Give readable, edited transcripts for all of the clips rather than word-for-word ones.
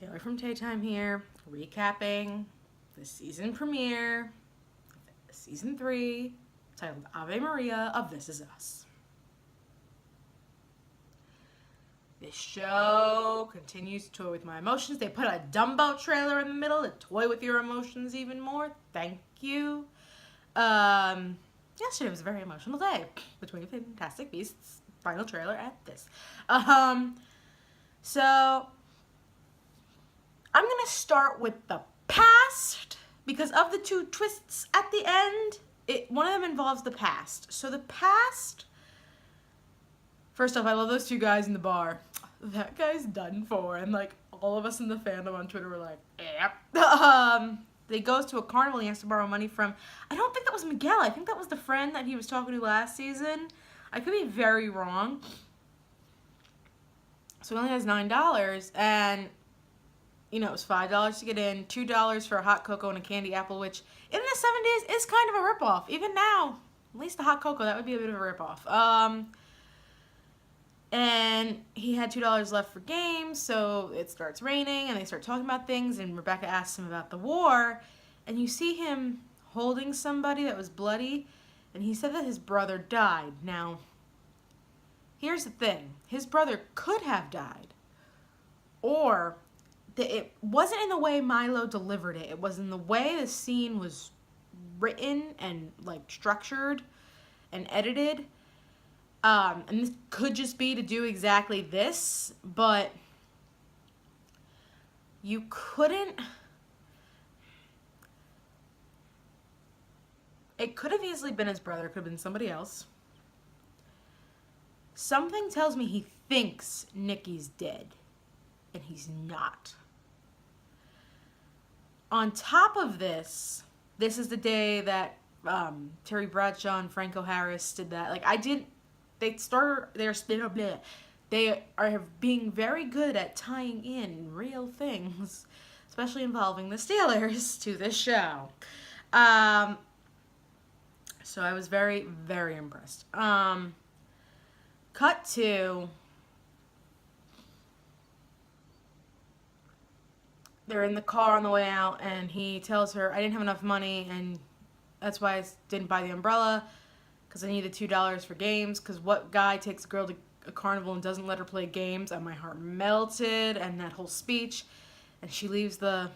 Taylor from Taytime here, recapping the season premiere, season 3, titled Ave Maria of This Is Us. This show continues to toy with my emotions. They put a Dumbo trailer in the middle to toy with your emotions even more. Thank you. Yesterday was a very emotional day between Fantastic Beasts final trailer and this. So I'm gonna start with the past because of the two twists at the end. One of them involves the past. So the past. First off, I love those two guys in the bar. That guy's done for, and like all of us in the fandom on Twitter were like, "Yep." They goes to a carnival. He has to borrow money from. I don't think that was Miguel. I think that was the friend that he was talking to last season. I could be very wrong. So he only has $9, and you know, it was $5 to get in, $2 for a hot cocoa and a candy apple, which in the 70s is kind of a ripoff. Even now, at least the hot cocoa, that would be a bit of a ripoff. And he had $2 left for games, so it starts raining, and they start talking about things, and Rebecca asks him about the war, and you see him holding somebody that was bloody, and he said that his brother died. Now, here's the thing. His brother could have died, or it wasn't in the way Milo delivered it. It was in the way the scene was written and like structured and edited. And this could just be to do exactly this, but you couldn't. It could have easily been his brother. It could have been somebody else. Something tells me he thinks Nikki's dead, and he's not. On top of this, this is the day that Terry Bradshaw and Franco Harris did that. Like, they are being very good at tying in real things, especially involving the Steelers, to this show. So I was very, very impressed. Cut to, they're in the car on the way out, and he tells her, I didn't have enough money, and that's why I didn't buy the umbrella, because I needed $2 for games, because what guy takes a girl to a carnival and doesn't let her play games? And my heart melted, and that whole speech, and she leaves the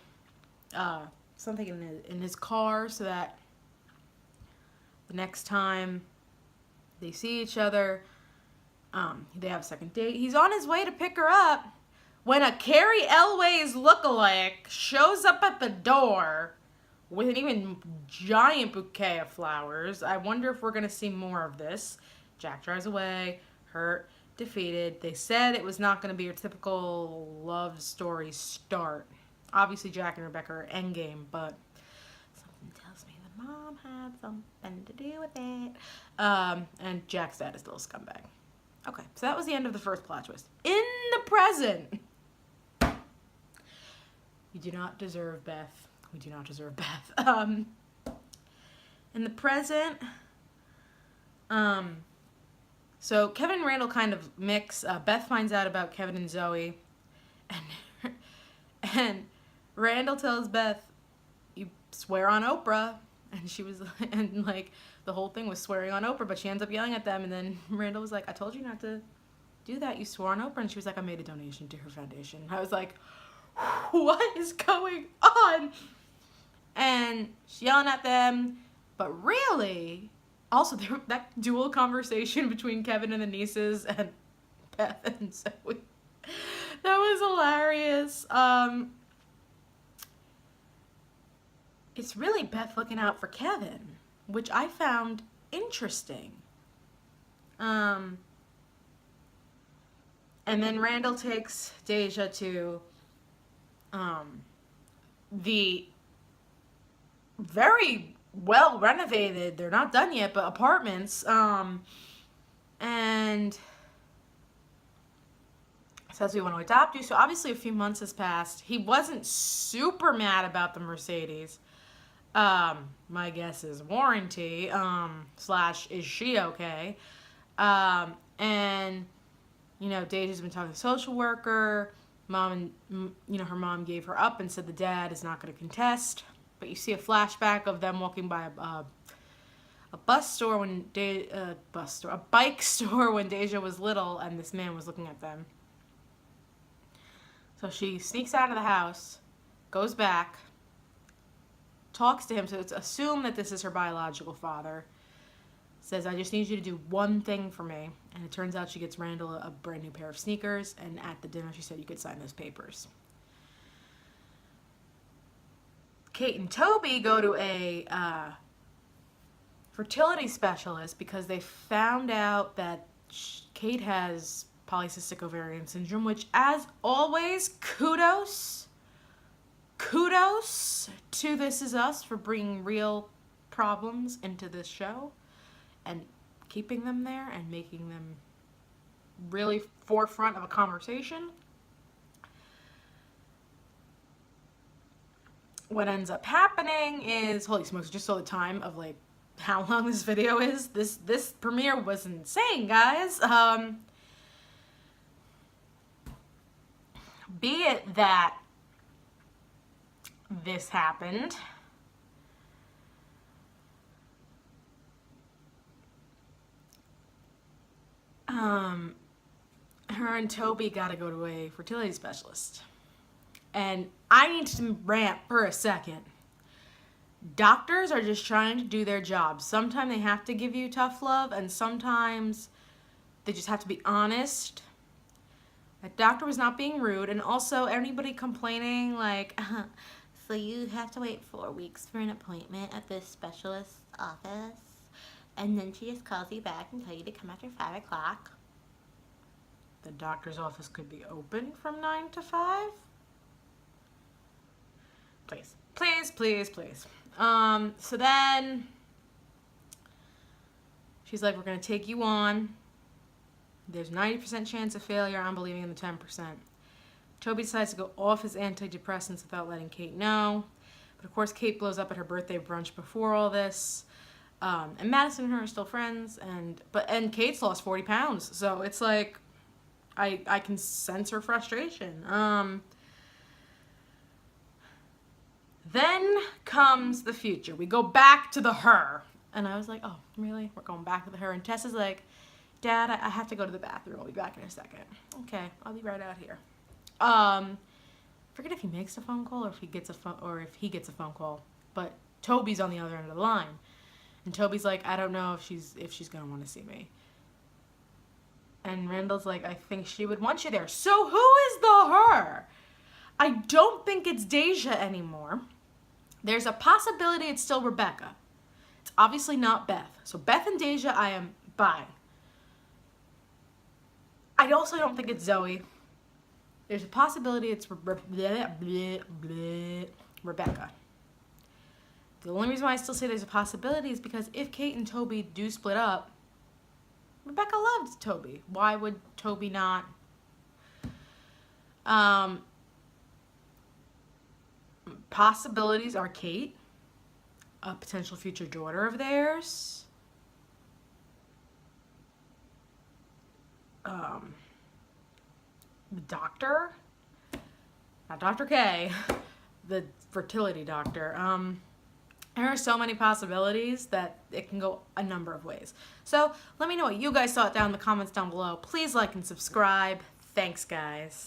something in his car so that the next time they see each other, they have a second date. He's on his way to pick her up when a Carrie Elways lookalike shows up at the door with an even giant bouquet of flowers. I wonder if we're going to see more of this. Jack drives away, hurt, defeated. They said it was not going to be your typical love story start. Obviously, Jack and Rebecca are endgame, but something tells me the mom had something to do with it. And Jack's dad is still a scumbag. Okay, so that was the end of the first plot twist. In the present, you do not deserve Beth. We do not deserve Beth. In the present, so Kevin and Randall kind of mix. Beth finds out about Kevin and Zoe, and Randall tells Beth, "You swear on Oprah," and she was, and like the whole thing was swearing on Oprah, but she ends up yelling at them, and then Randall was like, "I told you not to do that. You swore on Oprah," and she was like, "I made a donation to her foundation." I was like, what is going on? And she's yelling at them, but really, also that dual conversation between Kevin and the nieces and Beth and Zoe, that was hilarious. It's really Beth looking out for Kevin, which I found interesting. And then Randall takes Deja to the very well renovated, they're not done yet, but apartments, and says we want to adopt you. So obviously a few months has passed. He wasn't super mad about the Mercedes. My guess is warranty, / is she okay? And you know, Deja's been talking to the social worker. Her mom gave her up and said the dad is not going to contest. But you see a flashback of them walking by a bus store when a bike store when Deja was little, and this man was looking at them. So she sneaks out of the house, goes back, talks to him. So it's assumed that this is her biological father. Says, I just need you to do one thing for me. And it turns out she gets Randall a brand new pair of sneakers. And at the dinner, she said, you could sign those papers. Kate and Toby go to a fertility specialist because they found out that Kate has polycystic ovarian syndrome, which, as always, kudos to This Is Us for bringing real problems into this show and keeping them there and making them really forefront of a conversation. What ends up happening is, holy smokes, just saw the time of like how long this video is. This premiere was insane, guys. Be it that this happened, her and Toby got to go to a fertility specialist. And I need to rant for a second. Doctors are just trying to do their job. Sometimes they have to give you tough love, and sometimes they just have to be honest. That doctor was not being rude, and also anybody complaining like, so you have to wait 4 weeks for an appointment at this specialist's office, and then she just calls you back and tells you to come after 5 o'clock. The doctor's office could be open from 9 to 5. Please. So then she's like, we're going to take you on. There's 90% chance of failure. I'm believing in the 10%. Toby decides to go off his antidepressants without letting Kate know. But of course, Kate blows up at her birthday brunch before all this. And Madison and her are still friends. And Kate's lost 40 pounds. So it's like, I can sense her frustration. Then comes the future. We go back to the her. And I was like, oh, really? We're going back to the her. And Tess is like, Dad, I have to go to the bathroom. I'll be back in a second. Okay, I'll be right out here. Forget if he makes a phone call or if he gets a phone call. But Toby's on the other end of the line. And Toby's like, I don't know if she's gonna want to see me. And Randall's like, I think she would want you there. So who is the her? I don't think it's Deja anymore. There's a possibility it's still Rebecca. It's obviously not Beth. So Beth and Deja, I am by. I also don't think it's Zoe. There's a possibility it's Rebecca. The only reason why I still say there's a possibility is because if Kate and Toby do split up, Rebecca loved Toby. Why would Toby not? Possibilities are Kate, a potential future daughter of theirs. The doctor, not Dr. K, the fertility doctor. There are so many possibilities that it can go a number of ways. So let me know what you guys thought down in the comments down below. Please like and subscribe. Thanks, guys.